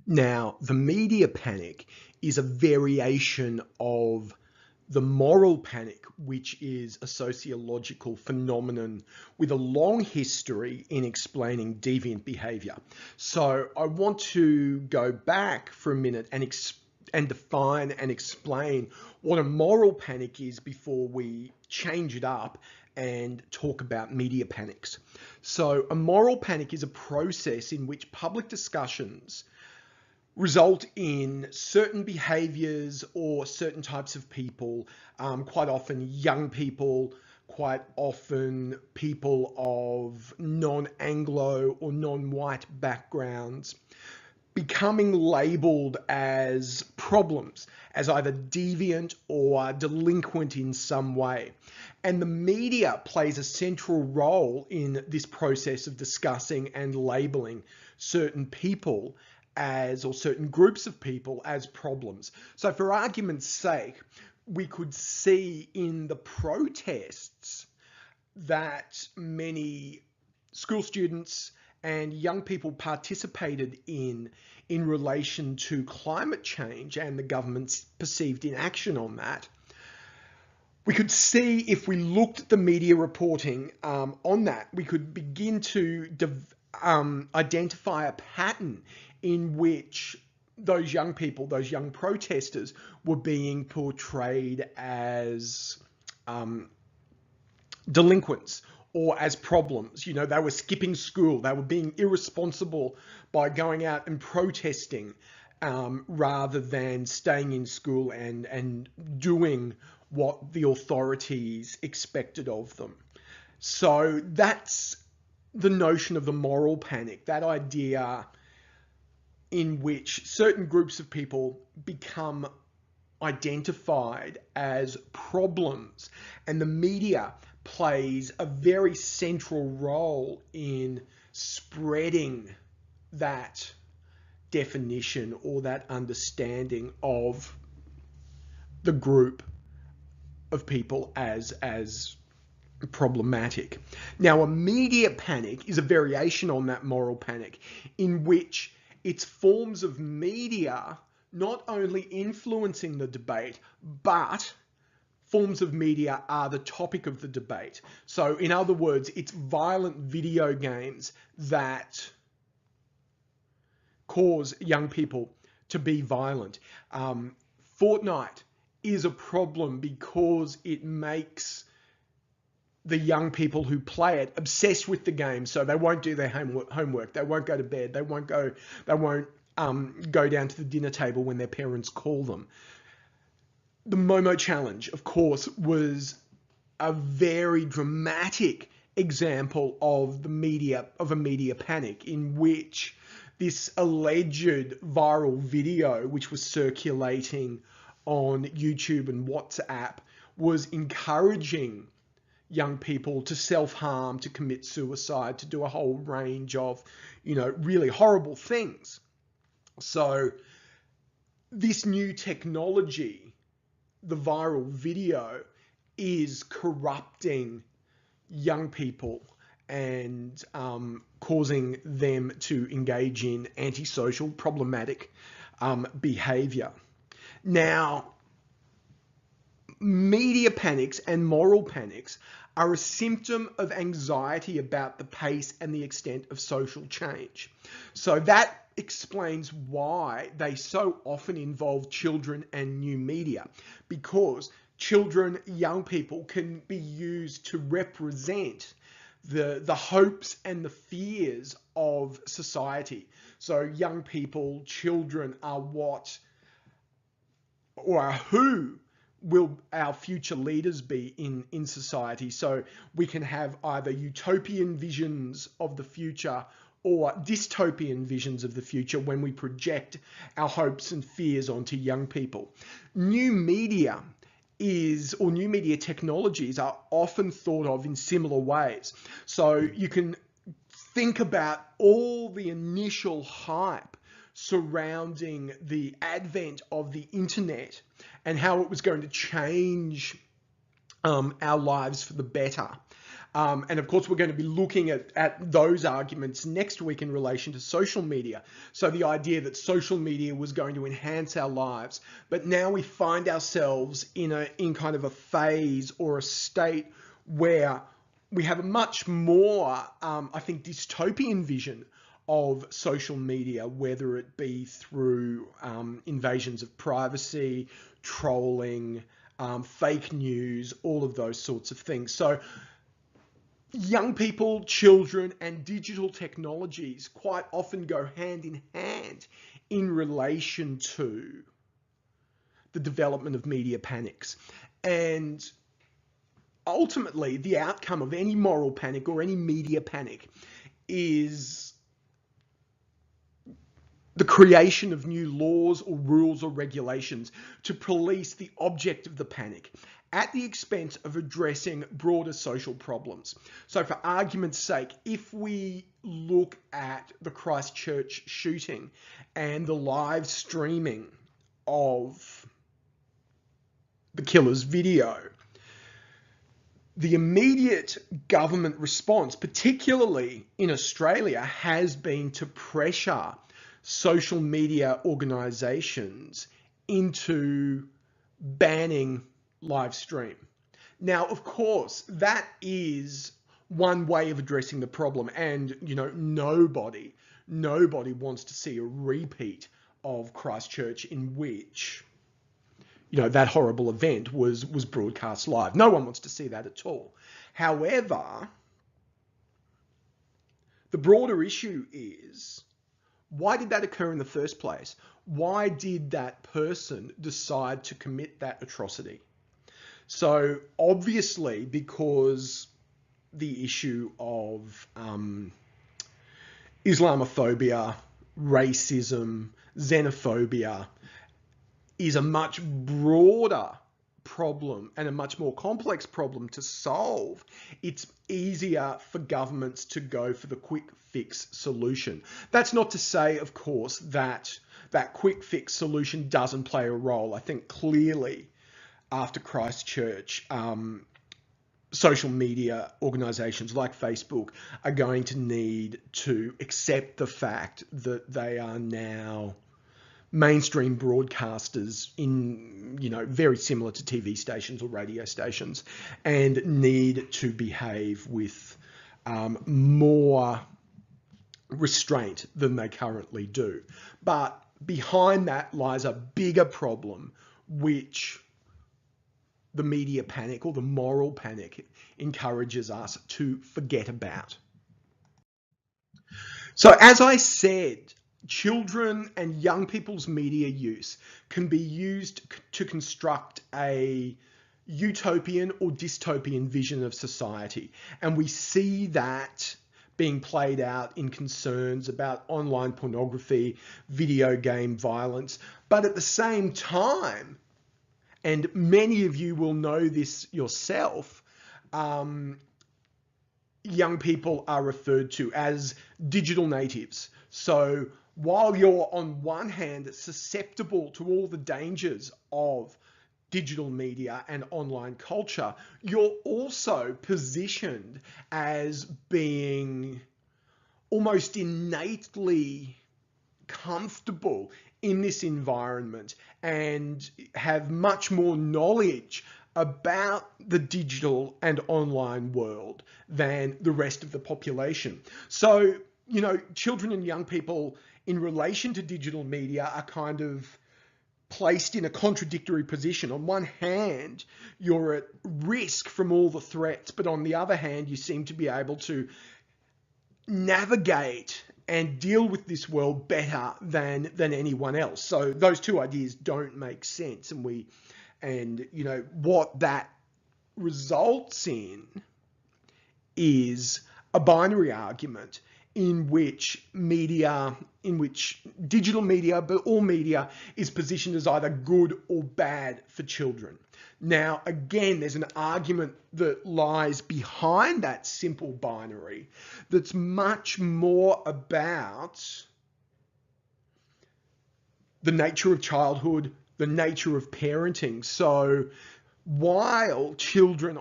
Now, the media panic is a variation of the moral panic, which is a sociological phenomenon with a long history in explaining deviant behavior. So I want to go back for a minute and define and explain what a moral panic is before we change it up and talk about media panics. So a moral panic is a process in which public discussions result in certain behaviors or certain types of people, quite often young people, quite often people of non-Anglo or non-white backgrounds, becoming labeled as problems, as either deviant or delinquent in some way. And the media plays a central role in this process of discussing and labeling certain people as, or certain groups of people as problems. So for argument's sake, we could see in the protests that many school students and young people participated in relation to climate change and the government's perceived inaction on that. We could see, if we looked at the media reporting on that, we could begin to identify a pattern in which those young people, those young protesters, were being portrayed as delinquents or as problems. You know, they were skipping school, they were being irresponsible by going out and protesting rather than staying in school and doing what the authorities expected of them. So that's the notion of the moral panic, that idea in which certain groups of people become identified as problems, and the media plays a very central role in spreading that definition or that understanding of the group of people as problematic. Now, a media panic is a variation on that moral panic, in which it's forms of media not only influencing the debate, but forms of media are the topic of the debate. So in other words, it's violent video games that cause young people to be violent. Fortnite is a problem because it makes the young people who play it obsessed with the game, so they won't do their homework, they won't go to bed, they won't go down to the dinner table when their parents call them. The Momo Challenge, of course, was a very dramatic example of a media panic, in which this alleged viral video, which was circulating on YouTube and WhatsApp, was encouraging young people to self-harm, to commit suicide, to do a whole range of, really horrible things. So this new technology, the viral video, is corrupting young people and causing them to engage in antisocial, problematic behavior. Now, media panics and moral panics are a symptom of anxiety about the pace and the extent of social change. So that explains why they so often involve children and new media, because children, young people, can be used to represent the hopes and the fears of society. So young people, children are what, or are who will our future leaders be in society. So we can have either utopian visions of the future or dystopian visions of the future when we project our hopes and fears onto young people. New media technologies are often thought of in similar ways. So you can think about all the initial hype surrounding the advent of the internet and how it was going to change our lives for the better. And of course, we're going to be looking at those arguments next week in relation to social media. So the idea that social media was going to enhance our lives, but now we find ourselves in kind of a phase or a state where we have a much more, I think, dystopian vision of social media, whether it be through invasions of privacy, trolling, fake news, all of those sorts of things. So young people, children, and digital technologies quite often go hand in hand in relation to the development of media panics. And ultimately, the outcome of any moral panic or any media panic is the creation of new laws or rules or regulations to police the object of the panic at the expense of addressing broader social problems. So for argument's sake, if we look at the Christchurch shooting and the live streaming of the killer's video, the immediate government response, particularly in Australia, has been to pressure social media organizations into banning live stream. Now, of course, that is one way of addressing the problem, and nobody wants to see a repeat of Christchurch in which that horrible event was broadcast live. No one wants to see that at all. However, the broader issue is, why did that occur in the first place? Why did that person decide to commit that atrocity? So obviously, because the issue of Islamophobia, racism, xenophobia is a much broader problem and a much more complex problem to solve, it's easier for governments to go for the quick fix solution. That's not to say, of course, that that quick fix solution doesn't play a role. I think clearly after Christchurch, social media organizations like Facebook are going to need to accept the fact that they are now mainstream broadcasters in, very similar to TV stations or radio stations, and need to behave with more restraint than they currently do. But behind that lies a bigger problem, which the media panic or the moral panic encourages us to forget about. So as I said, children and young people's media use can be used to construct a utopian or dystopian vision of society. And we see that being played out in concerns about online pornography, video game violence. But at the same time, and many of you will know this yourself, young people are referred to as digital natives. So while you're on one hand susceptible to all the dangers of digital media and online culture, you're also positioned as being almost innately comfortable in this environment and have much more knowledge about the digital and online world than the rest of the population. So, children and young people in relation to digital media are kind of placed in a contradictory position. On one hand, you're at risk from all the threats, but on the other hand, you seem to be able to navigate and deal with this world better than anyone else. So those two ideas don't make sense, and what that results in is a binary argument in which digital media, but all media, is positioned as either good or bad for children. Now, again, there's an argument that lies behind that simple binary that's much more about the nature of childhood, the nature of parenting. So while children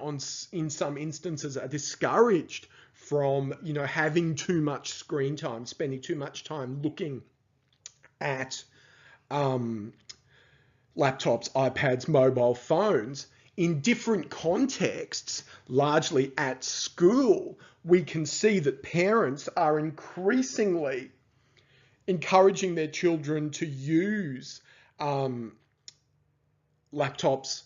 in some instances are discouraged from, having too much screen time, spending too much time looking at laptops, iPads, mobile phones, in different contexts, largely at school, we can see that parents are increasingly encouraging their children to use laptops,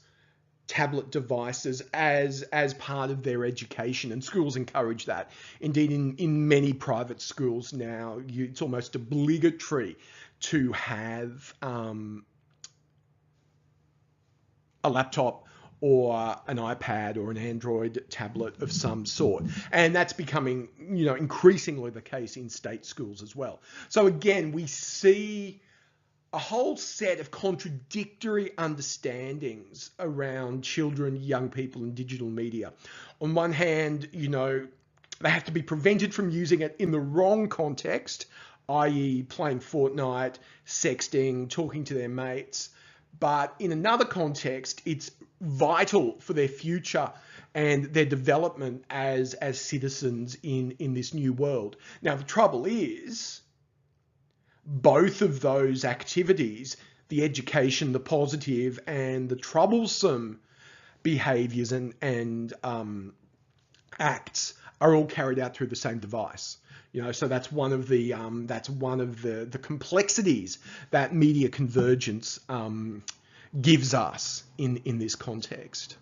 tablet devices as part of their education, and schools encourage that. Indeed, in many private schools now, it's almost obligatory to have a laptop or an iPad or an Android tablet of some sort. And that's becoming, increasingly the case in state schools as well. So again, we see a whole set of contradictory understandings around children, young people, and digital media. On one hand, they have to be prevented from using it in the wrong context, i.e. playing Fortnite, sexting, talking to their mates. But in another context, it's vital for their future and their development as citizens in this new world. Now, the trouble is, both of those activities, the education, the positive, and the troublesome behaviors and acts, are all carried out through the same device. So that's one of the complexities that media convergence gives us in this context.